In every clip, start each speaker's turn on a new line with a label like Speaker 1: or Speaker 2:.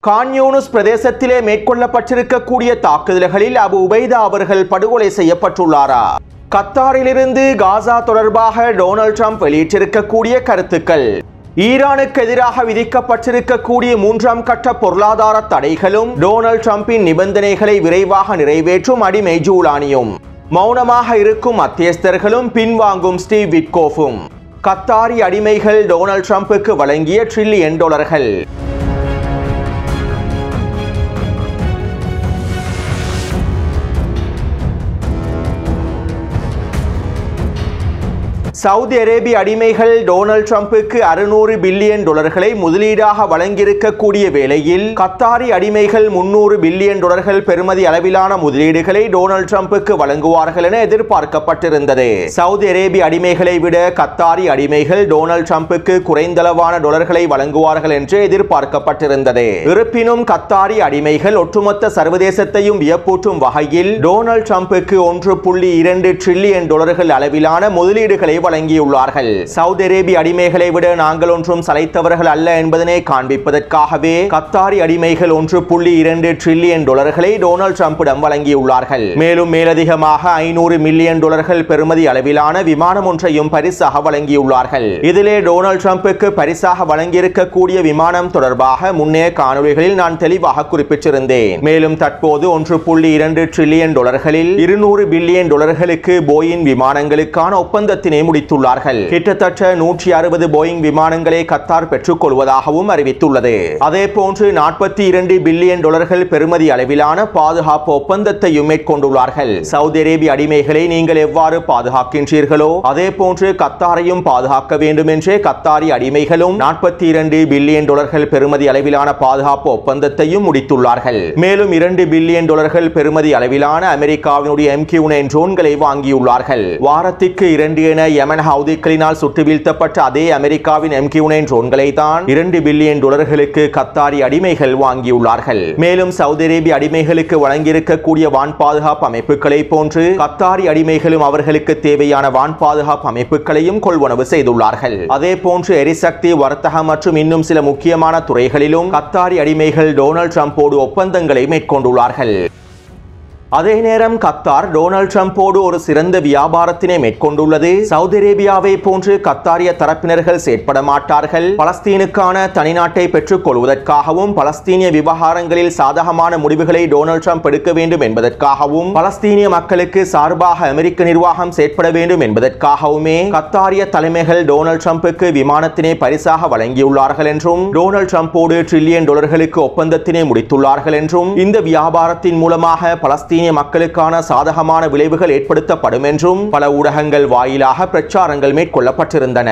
Speaker 1: கான் யூனிஸ் பிரதேசத்திலே மேற்கொள்ளப்பட்டிருக்கக்கூடிய தாக்குதல்களில் அபு உபைதா அவர்கள் படுகொலை செய்யப்பட்டுள்ளாரா? கத்தாரிலிருந்து காசா தொடர்பாக டொனால்ட் ட்ரம்ப் வெளியிட்டிருக்கக்கூடிய கருத்துக்கள். ஈரானுக்கு எதிராக விதிக்கப்பட்டிருக்கக்கூடிய 3ஆம் கட்ட பொருளாதார தடைகளும் டொனால்ட் ட்ரம்பின் நிபந்தனைகளை விரைவாக நிறைவேற்றும் அடிமை ஜூலானியும், மௌனமாக இருக்கும் மத்தியஸ்தர்களும் பின்வாங்கும் ஸ்டீவ் விட்கோஃபும், கத்தாரி அடிமைகள் டொனால்ட் ட்ரம்புக்கு வழங்கிய $1 ட்ரில்லியன். சவுதி அரேபிய அடிமைகள் டொனால்ட் ட்ரம்புக்கு $600 பில்லியன் முதலீடாக வழங்கியிருக்கக்கூடிய வேளையில் கத்தாரி அடிமைகள் $300 பில்லியன் பெறுமதி அளவிலான முதலீடுகளை டொனால்ட் ட்ரம்புக்கு வழங்குவார்கள் என எதிர்பார்க்கப்பட்டிருந்தது. சவுதி அரேபிய அடிமைகளை விட கத்தாரி அடிமைகள் டொனால்ட் ட்ரம்புக்கு குறைந்தளவான டாலர்களை வழங்குவார்கள் என்று எதிர்பார்க்கப்பட்டிருந்தது. இருப்பினும் கத்தாரி அடிமைகள் ஒட்டுமொத்த சர்வதேசத்தையும் வியப்பூட்டும் வகையில் டொனால்ட் ட்ரம்புக்கு $1.2 ட்ரில்லியன் அளவிலான முதலீடுகளை வழங்கியுள்ளார்கள். சவுதி அரேபிய அடிமைகளை விட நாங்கள் ஒன்றும் சளைத்தவர்கள் அல்ல என்பதனை காண்பிப்பதற்காகவே கத்தாரி அடிமைகள் $1.2 ட்ரில்லியன் டொனால்ட் ட்ரம்பிடம் வழங்கியுள்ளார்கள். மேலும் மேலதிகமாக $500 மில்லியன் பெறுமதி அளவிலான விமானம் ஒன்றையும் பரிசாக வழங்கியுள்ளார்கள். இதிலே டொனால்ட் ட்ரம்புக்கு பரிசாக வழங்கியிருக்கக்கூடிய விமானம் தொடர்பாக முன்னைய காணொளிகளில் நான் தெளிவாக குறிப்பிட்டிருந்தேன். மேலும் தற்போது $1.2 ட்ரில்லியன் $200 பில்லியன் போயிங் விமானங்களுக்கான ஒப்பந்தத்தினை முடித்துள்ளார்கள். கிட்டத்தட்ட 160 போயிங் விமானங்களை கத்தார் பெற்றுக் கொள்வதாகவும் அறிவித்துள்ளது. அதே போன்று $42 பில்லியன் பெறுமதி அளவிலான பாதுகாப்பு ஒப்பந்தத்தையும் மேற்கொண்டுள்ளார்கள். சவுதி அரேபிய அடிமைகளை நீங்கள் எவ்வாறு பாதுகாக்கின்றீர்களோ அதே போன்று கத்தாரையும் பாதுகாக்க வேண்டும் என்றே கத்தாரி அடிமைகளும் $42 பில்லியன் பெறுமதி அளவிலான பாதுகாப்பு ஒப்பந்தத்தையும் முடித்துள்ளார்கள். மேலும் $2 பில்லியன் பெறுமதி அளவிலான அமெரிக்காவினுடைய MQ-9 ட்ரோன்களை வாங்கியுள்ளார்கள். வாரத்திற்கு 2 என யமன் ஹவுதிகளினால் சுட்டு வீழ்த்தப்பட்ட அதே அமெரிக்காவின் MQ-9 ட்ரோன்களை தான் $2 பில்லியன் கத்தாரி அடிமைகள் வாங்கியுள்ளார்கள். மேலும் சவுதி அரேபிய அடிமைகளுக்கு வழங்கியிருக்கக்கூடிய வான் பாதுகாப்பு அமைப்புகளை போன்று கத்தாரி அடிமைகளும் அவர்களுக்கு தேவையான வான் பாதுகாப்பு அமைப்புகளையும் கொள்வனவு செய்துள்ளார்கள். அதே போன்று எரிசக்தி, வர்த்தகம் மற்றும் இன்னும் சில முக்கியமான துறைகளிலும் கத்தாரி அடிமைகள் டொனால்ட் ட்ரம்போடு ஒப்பந்தங்களை மேற்கொண்டுள்ளார்கள். அதே நேரம் கத்தார் டொனால்ட் ட்ரம்போடு ஒரு சிறந்த வியாபாரத்தினை மேற்கொண்டுள்ளது. சவுதி அரேபியாவை போன்று கத்தாரிய தரப்பினர்கள் செயற்பட மாட்டார்கள். பலஸ்தீனுக்கான தனிநாட்டை பெற்றுக் கொள்வதற்காகவும் பலஸ்தீனிய விவகாரங்களில் சாதகமான முடிவுகளை டொனால்ட் ட்ரம்ப் எடுக்க வேண்டும் என்பதற்காகவும் பலஸ்தீனிய மக்களுக்கு சார்பாக அமெரிக்க நிர்வாகம் செயற்பட வேண்டும் என்பதற்காகவுமே கத்தாரிய தலைமைகள் டொனால்ட் ட்ரம்புக்கு விமானத்தினை பரிசாக வழங்கியுள்ளார்கள் என்றும் டொனால்ட் ட்ரம்போடு $1 ட்ரில்லியன் ஒப்பந்தத்தினை முடித்துள்ளார்கள் என்றும் இந்த வியாபாரத்தின் மூலமாக பலஸ்தீனிய மக்களுக்கான சாதகமான விளைவுகள் ஏற்படுத்தப்படும் என்றும் பல ஊடகங்கள் வாயிலாக பிரச்சாரங்கள் மேற்கொள்ளப்பட்டிருந்தன.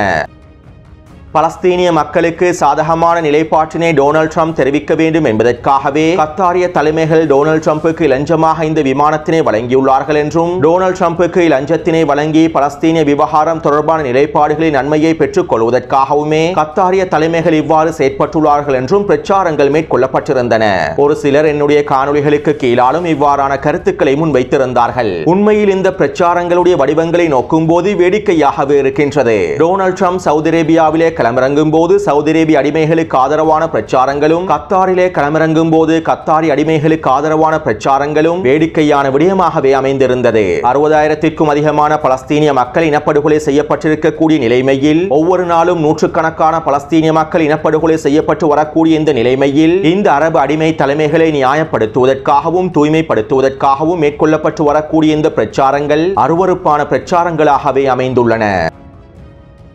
Speaker 1: பலஸ்தீனிய மக்களுக்கு சாதகமான நிலைப்பாட்டினை டொனால்ட் ட்ரம்ப் தெரிவிக்க வேண்டும் என்பதற்காகவே கத்தாரிய தலைமைகள் டொனால்ட் ட்ரம்புக்கு இலஞ்சமாக இந்த விமானத்தினை வழங்கியுள்ளார்கள் என்றும் டொனால்ட் ட்ரம்புக்கு இலஞ்சத்தினை வழங்கி பலஸ்தீனிய விவகாரம் தொடர்பான நிலைப்பாடுகளின் நன்மையை பெற்றுக் கொள்வதற்காகவுமே கத்தாரிய தலைமைகள் இவ்வாறு செயற்பட்டுள்ளார்கள் என்றும் பிரச்சாரங்கள் மேற்கொள்ளப்பட்டிருந்தன. ஒரு சிலர் என்னுடைய காணொளிகளுக்கு கீழாலும் இவ்வாறான கருத்துக்களை முன்வைத்திருந்தார்கள். உண்மையில் இந்த பிரச்சாரங்களுடைய வடிவங்களை நோக்கும் போது வேடிக்கையாகவே இருக்கின்றது. டொனால்ட் ட்ரம்ப் சவுதி அரேபியாவிலே களமிறங்கும் போது சவுதி அரேபிய அடிமைகளுக்கு ஆதரவான பிரச்சாரங்களும் கத்தாரிலே களமிறங்கும் போது கத்தாரி அடிமைகளுக்கு ஆதரவான பிரச்சாரங்களும் வேடிக்கையான விடயமாகவே அமைந்திருந்தது. 60,000க்கும் அதிகமான பலஸ்தீனிய மக்கள் இனப்படுகொலை செய்யப்பட்டிருக்கக்கூடிய நிலைமையில் ஒவ்வொரு நாளும் நூற்றுக்கணக்கான பலஸ்தீனிய மக்கள் இனப்படுகொலை செய்யப்பட்டு வரக்கூடிய இந்த நிலைமையில் இந்த அரபு அடிமை தலைமைகளை நியாயப்படுத்துவதற்காகவும் தூய்மைப்படுத்துவதற்காகவும் மேற்கொள்ளப்பட்டு வரக்கூடிய இந்த பிரச்சாரங்கள் அருவருப்பான பிரச்சாரங்களாகவே அமைந்துள்ளன.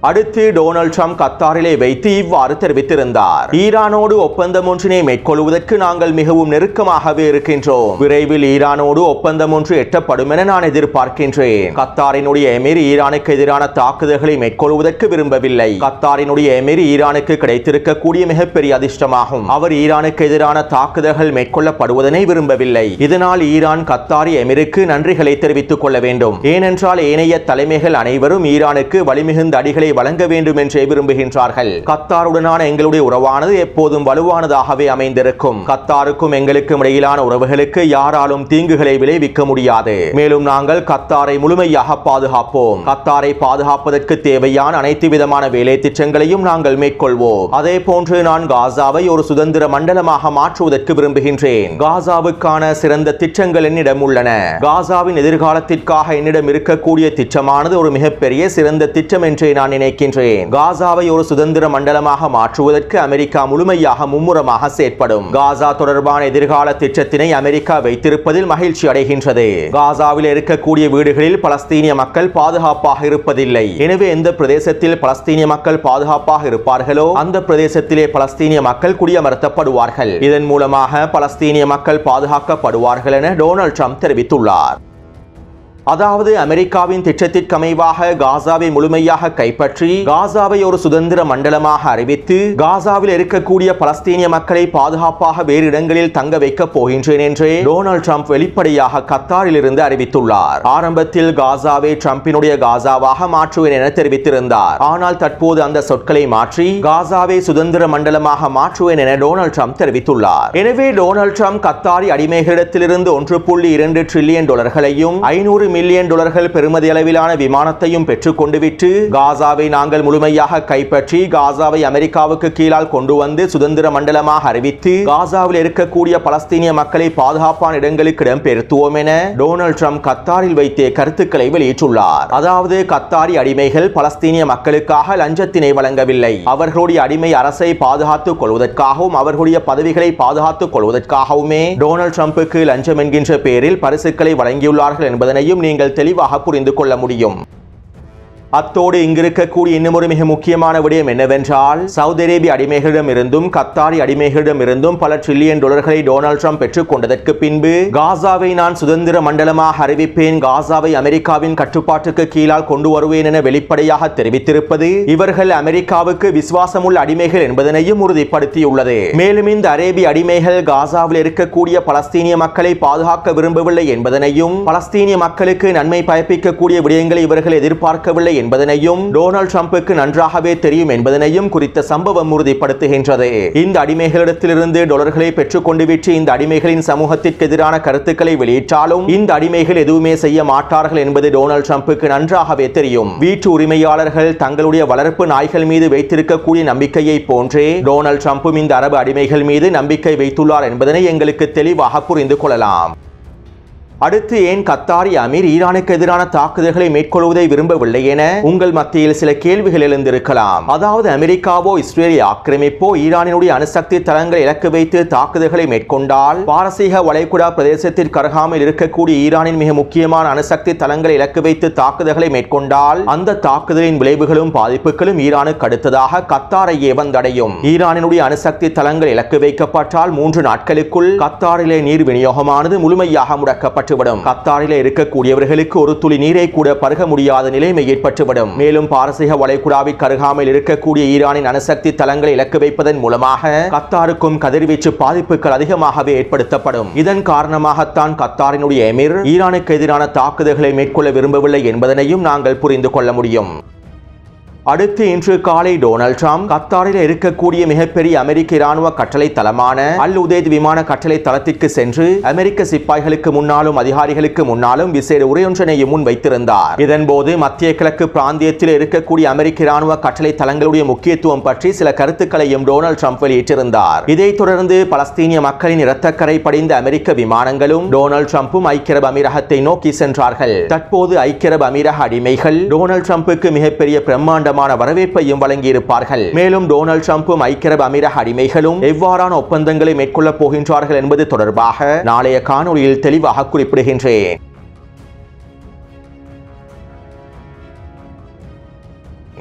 Speaker 1: அடுத்து டொனால்ட் ட்ரம்ப் கத்தாரிலே வைத்து இவ்வாறு தெரிவித்திருந்தார். ஈரானோடு ஒப்பந்தம் ஒன்றினை மேற்கொள்வதற்கு நாங்கள் மிகவும் நெருக்கமாகவே இருக்கின்றோம். விரைவில் ஈரானோடு ஒப்பந்தம் ஒன்று எட்டப்படும் என நான் எதிர்பார்க்கின்றேன். கத்தாரினுடைய எமிர் ஈரானுக்கு எதிரான தாக்குதல்களை மேற்கொள்வதற்கு விரும்பவில்லை. கத்தாரினுடைய எமிர் ஈரானுக்கு கிடைத்திருக்கக்கூடிய மிகப்பெரிய அதிர்ஷ்டமாகும். அவர் ஈரானுக்கு எதிரான தாக்குதல்கள் மேற்கொள்ளப்படுவதனை விரும்பவில்லை. இதனால் ஈரான் கத்தாரி எமிருக்கு நன்றிகளை தெரிவித்துக் கொள்ள வேண்டும். ஏனென்றால் ஏனைய தலைமைகள் அனைவரும் ஈரானுக்கு வலிமிகுந்த அடிகளை உதவிகளை வழங்க வேண்டும் என்றே விரும்புகின்றார்கள். கத்தாருடனான எங்களுடைய உறவானது எப்போதும் வலுவானதாகவே அமைந்திருக்கும். கத்தாருக்கும் எங்களுக்கும் இடையிலான உறவுகளுக்கு யாராலும் தீங்குகளை விளைவிக்க முடியாது. மேலும் நாங்கள் கத்தாரை முழுமையாக பாதுகாப்போம். கத்தாரை பாதுகாப்பதற்கு தேவையான அனைத்து விதமான வேலை திட்டங்களையும் நாங்கள் மேற்கொள்வோம். அதே போன்று நான் காசாவை ஒரு சுதந்திர மண்டலமாக மாற்றுவதற்கு விரும்புகின்றேன். காசாவுக்கான சிறந்த திட்டங்கள் என்னிடம் உள்ளன. காசாவின் எதிர்காலத்திற்காக என்னிடம் இருக்கக்கூடிய திட்டமானது ஒரு மிகப்பெரிய சிறந்த திட்டம் என்றே நான் நினைக்கின்றேன். காசாவை ஒரு சுதந்திர மண்டலமாக மாற்றுவதற்கு அமெரிக்கா முழுமையாக மும்முரமாக செயற்படும். காசா தொடர்பான எதிர்கால திட்டத்தினை அமெரிக்கா வைத்திருப்பதில் மகிழ்ச்சி அடைகின்றது. காசாவில் இருக்கக்கூடிய வீடுகளில் பலஸ்தீனிய மக்கள் பாதுகாப்பாக இருப்பதில்லை. எனவே எந்த பிரதேசத்தில் பலஸ்தீனிய மக்கள் பாதுகாப்பாக இருப்பார்களோ அந்த பிரதேசத்திலே பலஸ்தீனிய மக்கள் குடியமர்த்தப்படுவார்கள். இதன் மூலமாக பலஸ்தீனிய மக்கள் பாதுகாக்கப்படுவார்கள் என டொனால்ட் ட்ரம்ப் தெரிவித்துள்ளார். அதாவது அமெரிக்காவின் திட்டத்திற்கு அமைவாக காசாவை முழுமையாக கைப்பற்றி காசாவை ஒரு சுதந்திர மண்டலமாக அறிவித்து காசாவில் இருக்கக்கூடிய பலஸ்தீனிய மக்களை பாதுகாப்பாக வேறு இடங்களில் தங்க வைக்கப் போகின்றேன் என்று டொனால்ட் ட்ரம்ப் வெளிப்படையாக கத்தாரில் இருந்து அறிவித்துள்ளார். ஆரம்பத்தில் காசாவை ட்ரம்பினுடைய காசாவாக மாற்றுவேன் என தெரிவித்திருந்தார். ஆனால் தற்போது அந்த சொற்களை மாற்றி காசாவை சுதந்திர மண்டலமாக மாற்றுவேன் என டொனால்ட் ட்ரம்ப் தெரிவித்துள்ளார். எனவே டொனால்ட் ட்ரம்ப் கத்தாரி அடிமைகளிடத்திலிருந்து $1.2 டிரில்லியன் 500 மில்லியன் டாலர்கள் பெறுமதி அளவிலான விமானத்தையும் பெற்றுக் கொண்டு விட்டு காசாவை நாங்கள் முழுமையாக கைப்பற்றி காசாவை அமெரிக்காவுக்கு கீழால் கொண்டு வந்து சுதந்திர மண்டலமாக அறிவித்து காசாவில் இருக்கக்கூடிய பலஸ்தீனிய மக்களை பாதுகாப்பான இடங்களுக்கு இடம்பெயர்த்துவோம் என டொனால்ட் ட்ரம்ப் கத்தாரில் வைத்தே கருத்துக்களை வெளியிட்டுள்ளார். அதாவது கத்தாரி அடிமைகள் பலஸ்தீனிய மக்களுக்காக லஞ்சத்தினை வழங்கவில்லை. அவர்களுடைய அடிமை அரசை பாதுகாத்துக் கொள்வதற்காகவும் அவர்களுடைய பதவிகளை பாதுகாத்துக் கொள்வதற்காகவுமே டொனால்ட் ட்ரம்புக்கு லஞ்சம் என்கின்ற பெயரில் பரிசுகளை வழங்கியுள்ளார்கள் என்பதனையும் நீங்கள் தெளிவாக புரிந்து கொள்ள முடியும். அத்தோடு இங்கிருக்கக்கூடிய இன்னும் ஒரு மிக முக்கியமான விடயம் என்னவென்றால் சவுதி அரேபிய அடிமைகளிடம் இருந்தும் கத்தாரி அடிமைகளிடம் இருந்தும் பல டிரில்லியன் டாலர்களை டொனால்ட் ட்ரம்ப் பெற்றுக் கொண்டதற்கு பின்பு காசாவை நான் சுதந்திர மண்டலமாக அறிவிப்பேன், காசாவை அமெரிக்காவின் கட்டுப்பாட்டுக்கு கீழால் கொண்டு வருவேன் என வெளிப்படையாக தெரிவித்திருப்பது இவர்கள் அமெரிக்காவுக்கு விசுவாசமுள்ள அடிமைகள் என்பதனையும் உறுதிப்படுத்தியுள்ளது. மேலும் இந்த அரேபிய அடிமைகள் காசாவில் இருக்கக்கூடிய பலஸ்தீனிய மக்களை பாதுகாக்க விரும்பவில்லை என்பதனையும் பலஸ்தீனிய மக்களுக்கு நன்மை பயப்பிக்கக்கூடிய விடயங்களை இவர்கள் எதிர்பார்க்கவில்லை என்பதனையும் டொனால்ட் ட்ரம்புக்கு நன்றாகவே தெரியும் என்பதனையும் குறித்த சம்பவம் உறுதிப்படுத்துகின்றது. இந்த அடிமைகளிடத்திலிருந்து டாலர்களை பெற்றுக் கொண்டு விட்டு இந்த அடிமைகளின் சமூகத்திற்கு எதிரான கருத்துக்களை வெளியிட்டாலும் இந்த அடிமைகள் எதுவுமே செய்ய மாட்டார்கள் என்பது டொனால்ட் ட்ரம்புக்கு நன்றாகவே தெரியும். வீட்டு உரிமையாளர்கள் தங்களுடைய வளர்ப்பு நாய்கள் மீது வைத்திருக்கக்கூடிய நம்பிக்கையை போன்றே டொனால்ட் ட்ரம்பும் இந்த அரபு அடிமைகள் மீது நம்பிக்கை வைத்துள்ளார் என்பதனை எங்களுக்கு தெளிவாக புரிந்து கொள்ளலாம். அடுத்து ஏன் கத்தாரி அமீர் ஈரானுக்கு எதிரான தாக்குதல்களை மேற்கொள்வதை விரும்பவில்லை என உங்கள் மத்தியில் சில கேள்விகள் எழுந்திருக்கலாம். அதாவது அமெரிக்காவோ இஸ்ரேலிய ஆக்கிரமிப்போ ஈரானினுடைய அணுசக்தி தளங்களை இலக்கு வைத்து தாக்குதல்களை மேற்கொண்டால் பாரசீக வளைகுடா பிரதேசத்திற்கு அருகாமையில் இருக்கக்கூடிய ஈரானின் மிக முக்கியமான அணுசக்தி தளங்களை இலக்கு வைத்து தாக்குதல்களை மேற்கொண்டால் அந்த தாக்குதலின் விளைவுகளும் பாதிப்புகளும் ஈரானுக்கு அடுத்ததாக கத்தாரையே வந்தடையும். ஈரானினுடைய அணுசக்தி தளங்கள் இலக்கு வைக்கப்பட்டால் 3 நாட்களுக்குள் கத்தாரிலே நீர் விநியோகமானது முழுமையாக முடக்கப்பட்டது. கத்தாரிலே இருக்கக்கூடியவர்களுக்கு ஒரு துளி நீரை கூட பருக முடியாத நிலைமை ஏற்பட்டுவிடும். மேலும் பாரசீக வளைகுடாவிற்கு அருகாமையில் இருக்கக்கூடிய ஈரானின் அணுசக்தி தளங்களை இலக்கு வைப்பதன் மூலமாக கத்தாருக்கும் கதிர்வீச்சு பாதிப்புகள் அதிகமாகவே ஏற்படுத்தப்படும். இதன் காரணமாகத்தான் கத்தாரினுடைய எமிர் ஈரானுக்கு எதிரான தாக்குதல்களை மேற்கொள்ள விரும்பவில்லை என்பதனையும் நாங்கள் புரிந்து கொள்ள முடியும். அடுத்து இன்று காலை டொனால்ட் ட்ரம்ப் கத்தாரில் இருக்கக்கூடிய மிகப்பெரிய அமெரிக்க இராணுவ கட்டளை தளமான அல் உதைத் விமான கட்டளை தளத்திற்கு சென்று அமெரிக்க சிப்பாய்களுக்கு முன்னாலும் அதிகாரிகளுக்கு முன்னாலும் விசேட உரையொன்றினையும் முன் வைத்திருந்தார். இதன்போது மத்திய கிழக்கு பிராந்தியத்தில் இருக்கக்கூடிய அமெரிக்க இராணுவ கட்டளை தளங்களுடைய முக்கியத்துவம் பற்றி சில கருத்துக்களையும் டொனால்ட் ட்ரம்ப் வெளியிட்டிருந்தார். இதைத் தொடர்ந்து பலஸ்தீனிய மக்களின் இரத்தக்கரை படிந்த அமெரிக்க விமானங்களும் டொனால்ட் ட்ரம்பும் ஐக்கிய அரபு அமீரகத்தை நோக்கி சென்றார்கள். தற்போது ஐக்கிய அரபு அமீரக அடிமைகள் டொனால்ட் ட்ரம்புக்கு மிகப்பெரிய பிரம்மாண்ட வரவேற்பையும் வழங்கியிருப்பார்கள். மேலும் டொனால்ட் ட்ரம்பும் ஐக்கிய அரபு அமீரக அடிமைகளும் எவ்வாறான ஒப்பந்தங்களை மேற்கொள்ளப் போகின்றார்கள் என்பது தொடர்பாக நாளைய காணொளியில் தெளிவாக குறிப்பிடுகின்றேன்.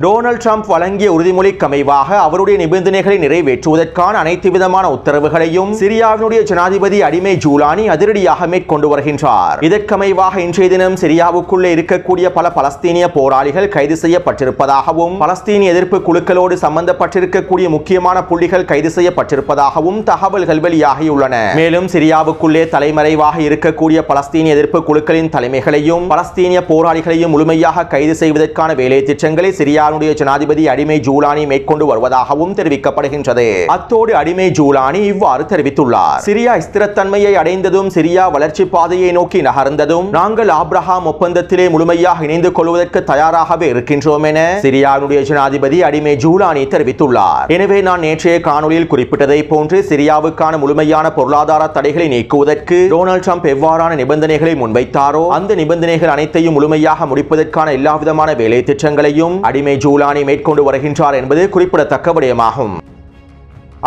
Speaker 1: டொனால்ட் ட்ரம்ப் வழங்கிய உறுதிமொழிக்கு அமைவாக அவருடைய நிபந்தனைகளை நிறைவேற்றுவதற்கான அனைத்து விதமான உத்தரவுகளையும் சிரியாவினுடைய ஜனாதிபதி அடிமை ஜூலானி அதிரடியாக மேற்கொண்டு வருகின்றார். இதற்கமைவாக இன்றைய தினம் சிரியாவுக்குள்ளே இருக்கக்கூடிய பல பலஸ்தீனிய போராளிகள் கைது செய்யப்பட்டிருப்பதாகவும் பலஸ்தீனிய எதிர்ப்பு குழுக்களோடு சம்பந்தப்பட்டிருக்கக்கூடிய முக்கியமான புள்ளிகள் கைது செய்யப்பட்டிருப்பதாகவும் தகவல்கள் வெளியாகியுள்ளன. மேலும் சிரியாவுக்குள்ளே தலைமறைவாக இருக்கக்கூடிய பலஸ்தீனிய எதிர்ப்பு குழுக்களின் தலைமைகளையும் பலஸ்தீனிய போராளிகளையும் முழுமையாக கைது செய்வதற்கான வேலை திட்டங்களை சிரியா சிரியாவுடைய ஜனாதிபதி அடிமை ஜூலானி மேற்கொண்டு வருவதாகவும் தெரிவிக்கப்படுகின்றது. அத்தோடு அடிமை ஜூலானி இவ்வாறு தெரிவித்துள்ளார். சிரியா ஸ்திரத்தன்மையை அடைந்ததும் சிரியா வளர்ச்சி பாதையை நோக்கி நகர்ந்ததும் நாங்கள் ஆப்ரஹாம் ஒப்பந்தத்திலே முழுமையாக இணைந்து கொள்வதற்கு தயாராகவே இருக்கின்றோம் என சிரியாவுடைய ஜனாதிபதி அடிமை ஜூலானி தெரிவித்துள்ளார். எனவே நான் நேற்றைய காணொலியில் குறிப்பிட்டதை போன்று சிரியாவுக்கான முழுமையான பொருளாதார தடைகளை நீக்குவதற்கு டொனால்ட் ட்ரம்ப் எவ்வாறான நிபந்தனைகளை முன்வைத்தாரோ அந்த நிபந்தனைகள் அனைத்தையும் முழுமையாக முடிப்பதற்கான எல்லாவிதமான வேலை திட்டங்களையும் அடிமை ஜூலானி மேற்கொண்டு வருகின்றார் என்பது குறிப்பிடத்தக்க விடயமாகும்.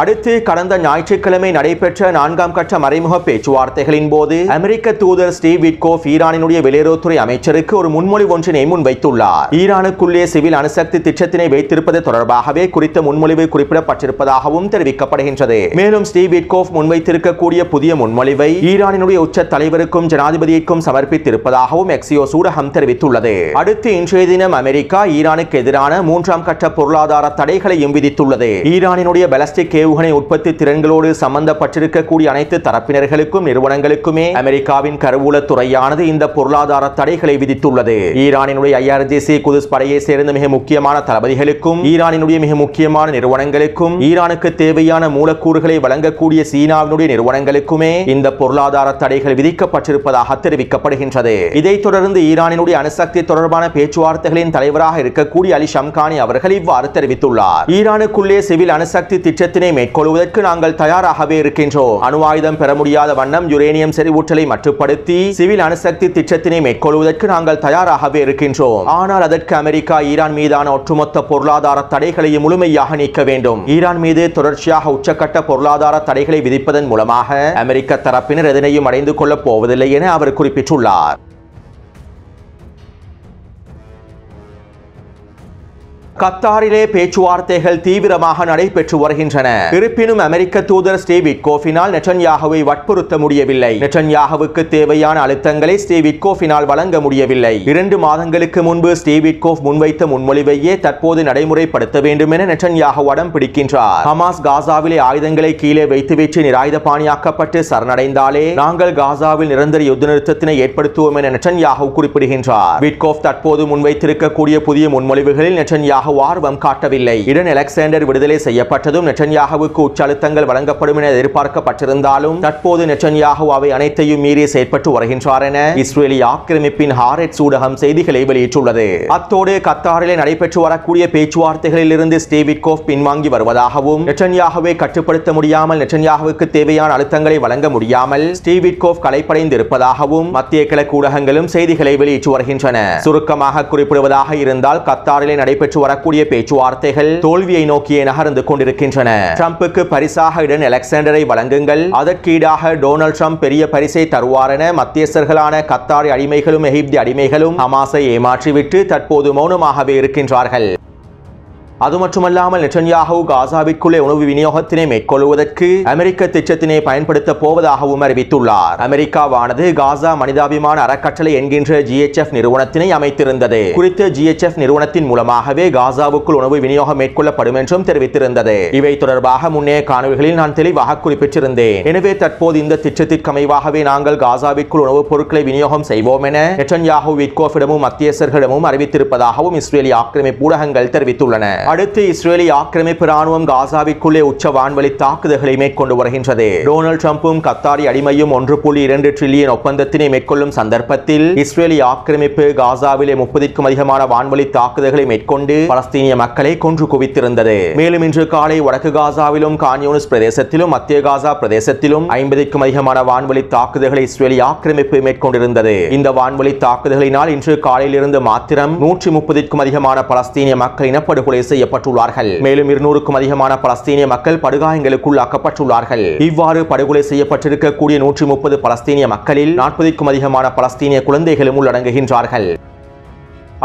Speaker 1: அடுத்து கடந்த ஞாயிற்றுக்கிழமை நடைபெற்ற 4ஆம் கட்ட மறைமுக பேச்சுவார்த்தைகளின் போது அமெரிக்க தூதர் ஸ்டீவ் விட்கோஃப் ஈரானினுடைய வெளியுறவுத்துறை அமைச்சருக்கு ஒரு முன்மொழி ஒன்றினை முன்வைத்துள்ளார். ஈரானுக்குள்ளே சிவில் அணுசக்தி திட்டத்தினை வைத்திருப்பது தொடர்பாகவே குறித்த முன்மொழிவு குறிப்பிடப்பட்டிருப்பதாகவும் தெரிவிக்கப்படுகின்றது. மேலும் ஸ்டீவ் விட்கோஃப் முன்வைத்திருக்கக்கூடிய புதிய முன்மொழிவை ஈரானினுடைய உச்ச தலைவருக்கும் ஜனாதிபதிக்கும் சமர்ப்பித்திருப்பதாகவும் எக்ஸியோஸ் ஊடகம் தெரிவித்துள்ளது. அடுத்து இன்றைய தினம் அமெரிக்கா ஈரானுக்கு எதிரான 3ஆம் கட்ட பொருளாதார தடைகளையும் விதித்துள்ளது. ஈரானினுடைய பாலிஸ்டிக் ஏவுகணை உற்பத்தி திறன்களோடு சம்பந்தப்பட்டிருக்கக்கூடிய அனைத்து தரப்பினர்களுக்கும் நிறுவனங்களுக்குமே அமெரிக்காவின் கருவூலத்துறையானது இந்த பொருளாதார தடைகளை விதித்துள்ளது. ஈரானினுடைய IRGC குதுஸ் படையை சேர்ந்த மிக முக்கியமான தளபதிகளுக்கும் ஈரானினுடைய மிக முக்கியமான நிறுவனங்களுக்கும் ஈரானுக்கு தேவையான மூலக்கூறுகளை வழங்கக்கூடிய சீனாவினுடைய நிறுவனங்களுக்குமே இந்த பொருளாதார தடைகள் விதிக்கப்பட்டிருப்பதாக தெரிவிக்கப்படுகின்றது. இதைத் தொடர்ந்து ஈரானினுடைய அணுசக்தி தொடர்பான பேச்சுவார்த்தைகளின் தலைவராக இருக்கக்கூடிய அலி ஷம்கானி அவர்கள் இவ்வாறு தெரிவித்துள்ளார். ஈரானுக்குள்ளே சிவில் அணுசக்தி திட்டத்தினை மேற்கொள்வதற்கு நாங்கள் தயாராகவே இருக்கின்றோம். அணு ஆயுதம் பெற முடியாத வண்ணம் யுரேனியம் செறிவூட்டலை மட்டுப்படுத்தி சிவில் அணுசக்தி திட்டத்தினை மேற்கொள்வதற்கு நாங்கள் தயாராகவே இருக்கின்றோம். ஆனால் அதற்கு அமெரிக்கா ஈரான் மீதான ஒட்டுமொத்த பொருளாதார தடைகளையும் முழுமையாக நீக்க வேண்டும். ஈரான் மீது தொடர்ச்சியாக உச்சக்கட்ட பொருளாதார தடைகளை விதிப்பதன் மூலமாக அமெரிக்க தரப்பினர் எதனையும் அடைந்து கொள்ளப் போவதில்லை என அவர் குறிப்பிட்டுள்ளார். கத்தாரிலே பேச்சுவார்த்தைகள் தீவிரமாக நடைபெற்று வருகின்றன. இருப்பினும் அமெரிக்க தூதர் ஸ்டீவ் விட்கோஃபினால் நெட்டன்யாகுவை வற்புறுத்த முடியவில்லை. நெட்டன்யாகுவுக்கு தேவையான அழுத்தங்களை ஸ்டீவ் விட்கோஃபினால் வழங்க முடியவில்லை. 2 மாதங்களுக்கு முன்பு ஸ்டீவ் விட்கோஃப் முன்வைத்த முன்மொழிவையே தற்போது நடைமுறைப்படுத்த வேண்டும் என நெட்டன்யாகு அடம் பிடிக்கின்றார். ஹமாஸ் காசாவிலே ஆயுதங்களை கீழே வைத்துவிட்டு நிராயுதபாணியாக்கப்பட்டு சரணடைந்தாலே நாங்கள் காசாவில் நிரந்தர யுத்த நிறுத்தத்தினை ஏற்படுத்துவோம் என நெட்டன்யாகு குறிப்பிடுகின்றார். விட்கோஃப் தற்போது முன்வைத்திருக்கக்கூடிய புதிய முன்மொழிவுகளில் நெட்டன்யாகு ஆர்வம் காட்டவில்லை. இடன் அலெக்சாண்டர் விடுதலை செய்யப்பட்டதும் நெட்டன்யாகுவுக்கு உச்ச அழுத்தங்கள் வழங்கப்படும் என எதிர்பார்க்கப்பட்டிருந்தாலும் தற்போது நெட்டன்யாகு அவை அனைத்தையும் மீறி செயற்பட்டு வருகின்றார் என இஸ்ரேலி ஆக்கிரமிப்பின் ஹாரெட்ஸ் ஊடகம் செய்திகளை வெளியிட்டுள்ளது. அத்தோடு கத்தாரிலே நடைபெற்று வரக்கூடிய பேச்சுவார்த்தைகளில் இருந்து ஸ்டீவ் விட்கோஃப் பின்வாங்கி வருவதாகவும் நெட்டன்யாகுவை கட்டுப்படுத்த முடியாமல் நெட்டன்யாகுவுக்கு தேவையான அழுத்தங்களை வழங்க முடியாமல் ஸ்டீவ் விட்கோஃப் களைப்படைந்து இருப்பதாகவும் மத்திய கிழக்கு ஊடகங்களும் செய்திகளை வெளியிட்டு வருகின்றன. சுருக்கமாக குறிப்பிடுவதாக இருந்தால் கத்தாரிலே நடைபெற்று வரக்கூடிய பேச்சுவார்த்தைகள் தோல்வியை நோக்கியே நகர்ந்து கொண்டிருக்கின்றன. ட்ரம்புக்கு பரிசாக இடன் அலெக்சாண்டரை வழங்குங்கள், அதற்கீடாக டொனால்ட் ட்ரம்ப் பெரிய பரிசை தருவார் என மத்தியஸ்தர்களான கத்தாரி அடிமைகளும் எகிப்தி அடிமைகளும் ஹமாஸை ஏமாற்றிவிட்டு தற்போது மௌனமாகவே இருக்கின்றார்கள். அது மட்டுமல்லாமல் நெட்டன்யாகு காசாவிற்குள்ளே உணவு விநியோகத்தினை மேற்கொள்வதற்கு அமெரிக்க திட்டத்தினை பயன்படுத்த போவதாகவும் அறிவித்துள்ளார். அமெரிக்காவானது காசா மனிதாபிமான அறக்கட்டளை என்கின்ற GHF நிறுவனத்தினை அமைத்திருந்தது. குறித்த GHF நிறுவனத்தின் மூலமாகவே காசாவுக்குள் உணவு விநியோகம் மேற்கொள்ளப்படும் என்றும் தெரிவித்திருந்தது. இவை தொடர்பாக முன்னைய காணொளிகளில் நான் தெளிவாக குறிப்பிட்டிருந்தேன். எனவே தற்போது இந்த திட்டத்திற்கு அமைவாகவே நாங்கள் காசாவிற்குள் உணவுப் பொருட்களை விநியோகம் செய்வோம் என நெட்டன்யாகு விட்கோஃபிடமும் மத்தியஸ்தர்களிடமும் அறிவித்திருப்பதாகவும் இஸ்ரேலி ஆக்கிரமிப்பு ஊடகங்கள் தெரிவித்துள்ளன. அடுத்து இஸ்ரேலி ஆக்கிரமிப்பு ராணுவம் காசாவிற்குள்ளே உச்ச வான்வழி தாக்குதல்களை மேற்கொண்டு வருகின்றது. டொனால்ட் ட்ரம்பும் கத்தாரி அடிமையும் 1.2 டிரில்லியன் ஒப்பந்தத்தினை மேற்கொள்ளும் சந்தர்ப்பத்தில் இஸ்ரேலி ஆக்கிரமிப்பு காசாவிலே 30க்கும் அதிகமான வான்வழி தாக்குதல்களை மேற்கொண்டு பலஸ்தீனிய மக்களை கொன்று குவித்திருந்தது. மேலும் இன்று காலை வடக்கு காசாவிலும் கான் யூனிஸ் பிரதேசத்திலும் மத்திய காசா பிரதேசத்திலும் 50க்கும் அதிகமான வான்வழி தாக்குதல்களை இஸ்ரேலி ஆக்கிரமிப்பு மேற்கொண்டிருந்தது. இந்த வான்வழி தாக்குதல்களினால் இன்று காலையிலிருந்து மாத்திரம் 130க்கும் அதிகமான பலஸ்தீனிய மக்கள் இனப்படுகொலை செய்யப்பட்டுள்ளார்கள். மேலும் 200க்கும் அதிகமான பலஸ்தீனிய மக்கள் படுகாயங்களுக்குள்ளாக்கப்பட்டுள்ளார்கள். இவ்வாறு படுகொலை செய்யப்பட்டிருக்கக்கூடிய 130 பலஸ்தீனிய மக்களில் 40க்கும் அதிகமான பலஸ்தீனிய குழந்தைகளும் உள்ளடங்குகின்றார்கள்.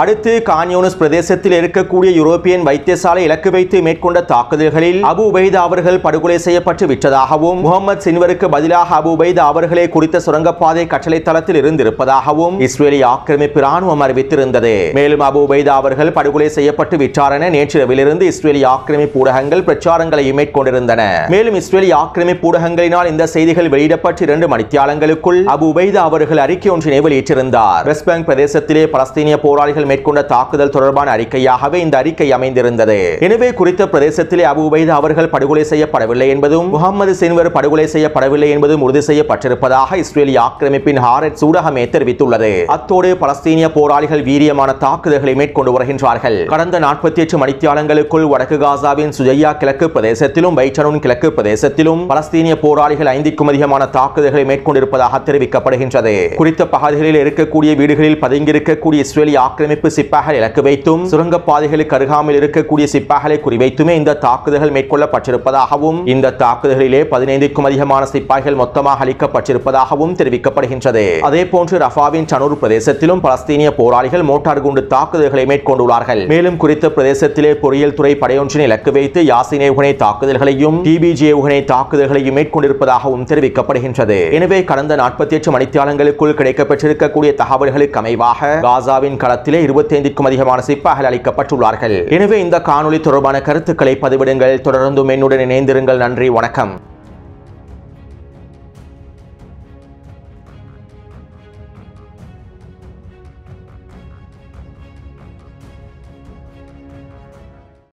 Speaker 1: அடுத்து கான் யூனிஸ் பிரதேசத்தில் இருக்கக்கூடிய யூரோப்பியன் வைத்தியசாலை இலக்கு வைத்து மேற்கொண்ட தாக்குதல்களில் அபு உபைதா அவர்கள் படுகொலை செய்யப்பட்டு விட்டதாகவும் முகமது சின்வருக்கு பதிலாக அபு உபைதா அவர்களே குறித்த சுரங்கப்பாதை கட்டளை தளத்தில் இருந்திருப்பதாகவும் இஸ்ரேலி ஆக்கிரமிப்பு ராணுவம் அறிவித்திருந்தது. மேலும் அபு உபைதா அவர்கள் படுகொலை செய்யப்பட்டு விட்டார் என நேற்றிரவிலிருந்து இஸ்ரேலி ஆக்கிரமிப்பு ஊடகங்கள் பிரச்சாரங்களை மேற்கொண்டிருந்தன. மேலும் இஸ்ரேலி ஆக்கிரமிப்பு ஊடகங்களினால் இந்த செய்திகள் வெளியிடப்பட்டு 2 மணித்தியாலங்களுக்குள் அபு உபைதா அவர்கள் அறிக்கை ஒன்றினை வெளியிட்டிருந்தார். வெஸ்ட் பேங்க் பிரதேசத்திலே பலஸ்தீனிய போராளிகள் தாக்குதல்கள் மேற்கொண்ட தாக்குதல் தொடர்பான அறிக்கையாகவே இந்த அறிக்கை அமைந்திருந்தது. எனவே குறித்த பிரதேசத்திலே அபு உபைதா அவர்கள் படுகொலை செய்யப்படவில்லை என்பதும் முகமது சின்வர் படுகொலை செய்யப்படவில்லை என்பதும் உறுதி செய்யப்பட்டிருப்பதாக இஸ்ரேலிய ஆக்கிரமிப்பின் ஹாரெட்ஸ் ஊடகமே தெரிவித்துள்ளது. அத்தோடு பலஸ்தீனிய போராளிகள் வீரியமான தாக்குதல்களை மேற்கொண்டு வருகின்றார்கள். கடந்த 48 மணித்தியாலங்களுக்குள் வடக்கு காசாவின் சுஜையா கிழக்கு பிரதேசத்திலும் பைட்டனூன் கிழக்கு பிரதேசத்திலும் பலஸ்தீனிய போராளிகள் 5க்கும் அதிகமான தாக்குதல்களை மேற்கொண்டிருப்பதாக தெரிவிக்கப்படுகின்றது. குறித்த பகுதிகளில் இருக்கக்கூடிய வீடுகளில் பதுங்கியிருக்கக்கூடிய இஸ்ரேலிய ஆக்கிரமிப்பு சிப்பாய்கள் இலக்கு வைத்தும் சுரங்கப்பாதைகளுக்கு அருகாமையில் இருக்கக்கூடிய சிப்பாய்களை குறிவைத்துமே இந்த தாக்குதல்கள் மேற்கொள்ளப்பட்டிருப்பதாகவும் இந்த தாக்குதல்களிலே 15க்கும் அதிகமான சிப்பாய்கள் மொத்தமாக அளிக்கப்பட்டிருப்பதாகவும் தெரிவிக்கப்படுகின்றது. அதேபோன்று ரஃபாவின் சனூர் பிரதேசத்திலும் பலஸ்தீனிய போராளிகள் மோட்டார் குண்டு தாக்குதல்களை மேற்கொண்டுள்ளார்கள். மேலும் குறித்த பிரதேசத்திலே பொறியியல் துறை படையொன்றினை இலக்கு வைத்து யாசின் ஏவுகணை தாக்குதல்களையும் டிபிஜி ஏவுகணை தாக்குதல்களையும் மேற்கொண்டிருப்பதாகவும் தெரிவிக்கப்படுகின்றது. எனவே கடந்த 48 மணித்தியாலங்களுக்குள் கிடைக்கப்பட்டிருக்கக்கூடிய தகவல்களுக்கு அமைவாக காசாவின் களத்திலே 25க்கும் அதிகமான சிப்பாய்கள் அளிக்கப்பட்டுள்ளார்கள். எனவே இந்த காணொளி தொடர்பான கருத்துக்களை பதிவிடுங்கள். தொடர்ந்து என்னுடன் இணைந்திருங்கள். நன்றி, வணக்கம்.